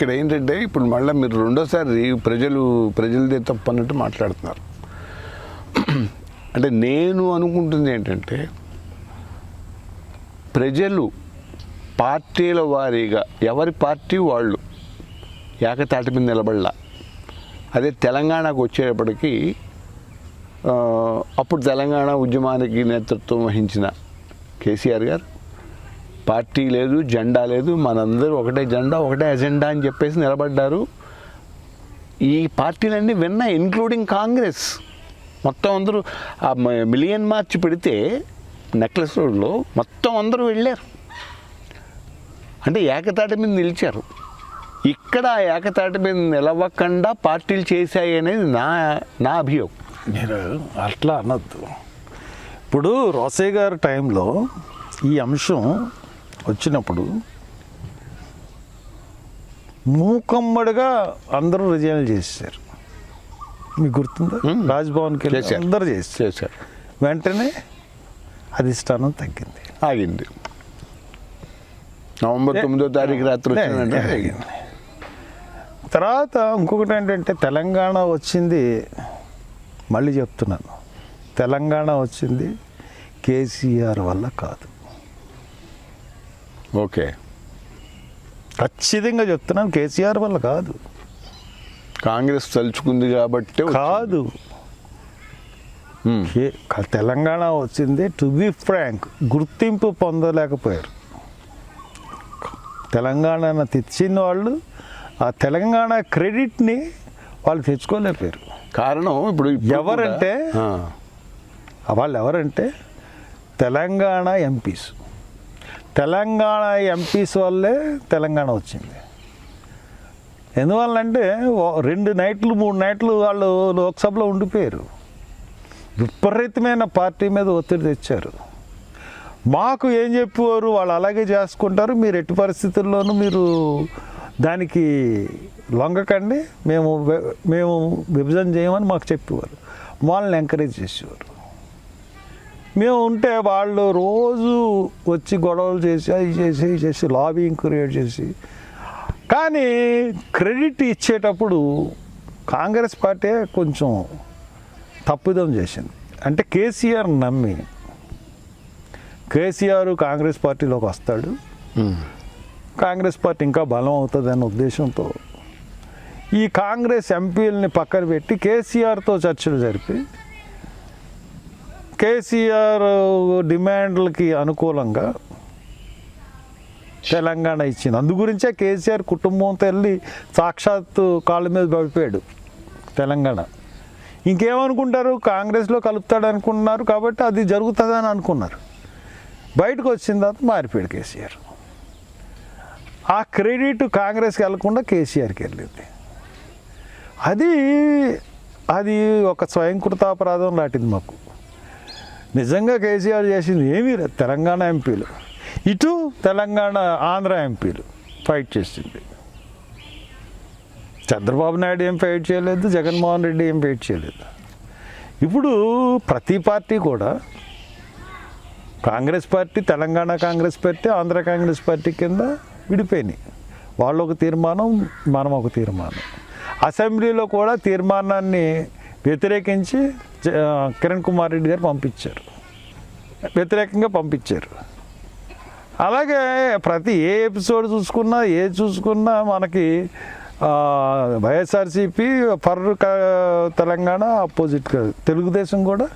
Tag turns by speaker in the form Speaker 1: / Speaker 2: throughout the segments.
Speaker 1: ఇక్కడ ఏంటంటే ఇప్పుడు మళ్ళీ మీరు రెండోసారి ప్రజలదే తప్పు అన్నట్టు మాట్లాడుతున్నారు. అంటే నేను అనుకుంటుంది ఏంటంటే ప్రజలు పార్టీల వారీగా ఎవరి పార్టీ వాళ్ళు ఏకతాటి మీద నిలబడలా. అదే తెలంగాణకు వచ్చేటప్పటికి అప్పుడు తెలంగాణ ఉద్యమానికి నేతృత్వం వహించిన కేసీఆర్ గారు పార్టీ లేదు, జెండా లేదు, మనందరూ ఒకటే జెండా ఒకటే ఎజెండా అని చెప్పేసి నిలబడ్డారు. ఈ పార్టీలన్నీ విన్నా, ఇంక్లూడింగ్ కాంగ్రెస్. మొత్తం అందరూ ఆ మిలియన్ మార్చ్ పెడితే నెక్లెస్ రోడ్లో మొత్తం అందరూ వెళ్ళారు. అంటే ఏకతాటి మీద నిలిచారు. ఇక్కడ ఏకతాటి మీద నిలవకుండా పార్టీలు చేశాయి అనేది నా అభియోగం.
Speaker 2: మీరు అట్లా అనొద్దు. ఇప్పుడు రోసయ్య గారి టైంలో ఈ అంశం వచ్చినప్పుడు మూకమ్మడిగా అందరూ రిజైన్ చేశారు. మీకు గుర్తుందా? రాజ్భవన్కి వెళ్ళి అందరూ చేశారు. వెంటనే అధిష్టానం తగ్గింది,
Speaker 1: ఆగింది. నవంబర్ 9వ తారీఖు రాత్రి
Speaker 2: ఆగింది. తర్వాత ఇంకొకటి ఏంటంటే తెలంగాణ వచ్చింది, మళ్ళీ చెప్తున్నాను, తెలంగాణ వచ్చింది కేసీఆర్ వల్ల కాదు.
Speaker 1: ఓకే,
Speaker 2: ఖచ్చితంగా చెప్తున్నాను, కేసీఆర్ వల్ల కాదు.
Speaker 1: కాంగ్రెస్ తలుచుకుంది కాబట్టి
Speaker 2: కాదు. తెలంగాణ వచ్చింది, టు బి ఫ్రాంక్, గుర్తింపు పొందలేకపోయారు. తెలంగాణ తెచ్చిన వాళ్ళు ఆ తెలంగాణ క్రెడిట్ని వాళ్ళు తెచ్చుకోలేకపోయారు.
Speaker 1: కారణం ఇప్పుడు
Speaker 2: ఎవరంటే వాళ్ళు ఎవరంటే తెలంగాణ ఎంపీస్. తెలంగాణ ఎంపీస్ వల్లే తెలంగాణ వచ్చింది. ఎందువల్లంటే 2 నైట్లు 3 నైట్లు వాళ్ళు లోక్సభలో ఉండిపోయారు. విపరీతమైన పార్టీ మీద ఒత్తిడి తెచ్చారు. మాకు ఏం చెప్పేవారు, వాళ్ళు అలాగే చేసుకుంటారు, మీరు ఎట్టి పరిస్థితుల్లోనూ మీరు దానికి లొంగకండి, మేము విభజన చేయమని మాకు చెప్పేవారు. వాళ్ళని ఎంకరేజ్ చేసేవారు. మేము ఉంటే వాళ్ళు రోజు వచ్చి గొడవలు చేసి అది చేసి లాబింగ్ క్రియేట్ చేసి, కానీ క్రెడిట్ ఇచ్చేటప్పుడు కాంగ్రెస్ పార్టీ కొంచెం తప్పిదం చేసింది. అంటే కేసీఆర్ నమ్మి కేసీఆర్ కాంగ్రెస్ పార్టీలోకి వస్తాడు, కాంగ్రెస్ పార్టీ ఇంకా బలం అవుతుంది అనే ఉద్దేశంతో ఈ కాంగ్రెస్ ఎంపీలని పక్కన పెట్టి కేసీఆర్తో చర్చలు జరిపి కేసీఆర్ డిమాండ్లకి అనుకూలంగా తెలంగాణ ఇచ్చింది. అందు గురించే కేసీఆర్ కుటుంబంతో వెళ్ళి సాక్షాత్తు కాళ్ళ మీద పడిపోయాడు తెలంగాణ. ఇంకేమనుకుంటారు, కాంగ్రెస్లో కలుపుతాడు అనుకుంటున్నారు కాబట్టి అది జరుగుతుందని అనుకున్నారు. బయటకు వచ్చిన తర్వాత మారిపోయాడు కేసీఆర్. ఆ క్రెడిట్ కాంగ్రెస్కి వెళ్ళకుండా కేసీఆర్కి వెళ్ళింది. అది ఒక స్వయంకృతాపరాధం లాంటిది మాకు. నిజంగా కేసీఆర్ చేసింది ఏమీ లేదు. తెలంగాణ ఎంపీలు ఇటు తెలంగాణ ఆంధ్ర ఎంపీలు ఫైట్ చేసింది. చంద్రబాబు నాయుడు ఏం ఫైట్ చేయలేదు, జగన్మోహన్ రెడ్డి ఏం ఫైట్ చేయలేదు. ఇప్పుడు ప్రతి పార్టీ కూడా Congress party, Telangana Congress party, Andhra Congress party కింద విడిపోయినాయి. వాళ్ళు ఒక తీర్మానం, మనం ఒక తీర్మానం. అసెంబ్లీలో కూడా తీర్మానాన్ని వ్యతిరేకించి కిరణ్ కుమార్ రెడ్డి గారు వ్యతిరేకంగా పంపించారు. అలాగే ప్రతి ఎపిసోడ్ చూసుకున్నా మనకి వైఎస్ఆర్సీపీ ఫర్ తెలంగాణ ఆపోజిట్. తెలుగుదేశం కూడా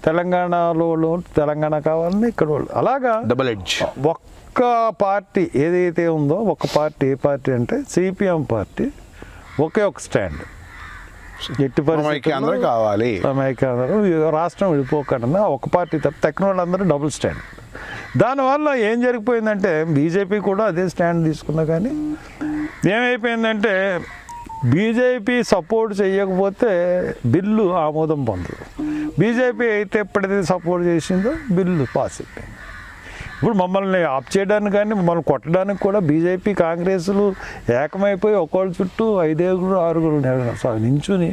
Speaker 2: తెలంగాణలో తెలంగాణ కావాలని ఇక్కడ వాళ్ళు అలాగా
Speaker 1: డబుల్ ఎడ్జ్.
Speaker 2: ఒక్క పార్టీ ఏదైతే ఉందో ఒక పార్టీ, ఏ పార్టీ అంటే సిపిఎం పార్టీ ఒకే ఒక స్టాండ్. ఎట్టి
Speaker 1: పరిస్థితుల్లో కావాలి
Speaker 2: సమైక్యాంధ్రం, రాష్ట్రం విడిపోకుండా ఒక పార్టీ తప్ప తక్కిన వాళ్ళందరూ డబుల్ స్టాండ్. దానివల్ల ఏం జరిగిపోయిందంటే బీజేపీ కూడా అదే స్టాండ్ తీసుకున్నా, కానీ ఏమైపోయిందంటే బీజేపీ సపోర్ట్ చేయకపోతే బిల్లు ఆమోదం పొందదు. బీజేపీ అయితే ఎప్పుడైతే సపోర్ట్ చేసిందో బిల్లు పాస్ అయిపోయింది. ఇప్పుడు మమ్మల్ని ఆప్ చేయడానికి కానీ మమ్మల్ని కొట్టడానికి కూడా బీజేపీ కాంగ్రెస్లు ఏకమైపోయి ఒకళ్ళ చుట్టూ 5-6 నించుని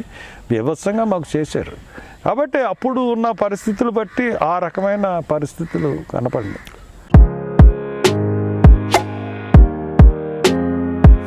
Speaker 2: బీభత్సంగా మాకు చేశారు. కాబట్టి అప్పుడు ఉన్న పరిస్థితులు బట్టి ఆ రకమైన పరిస్థితులు కనపడినాయి.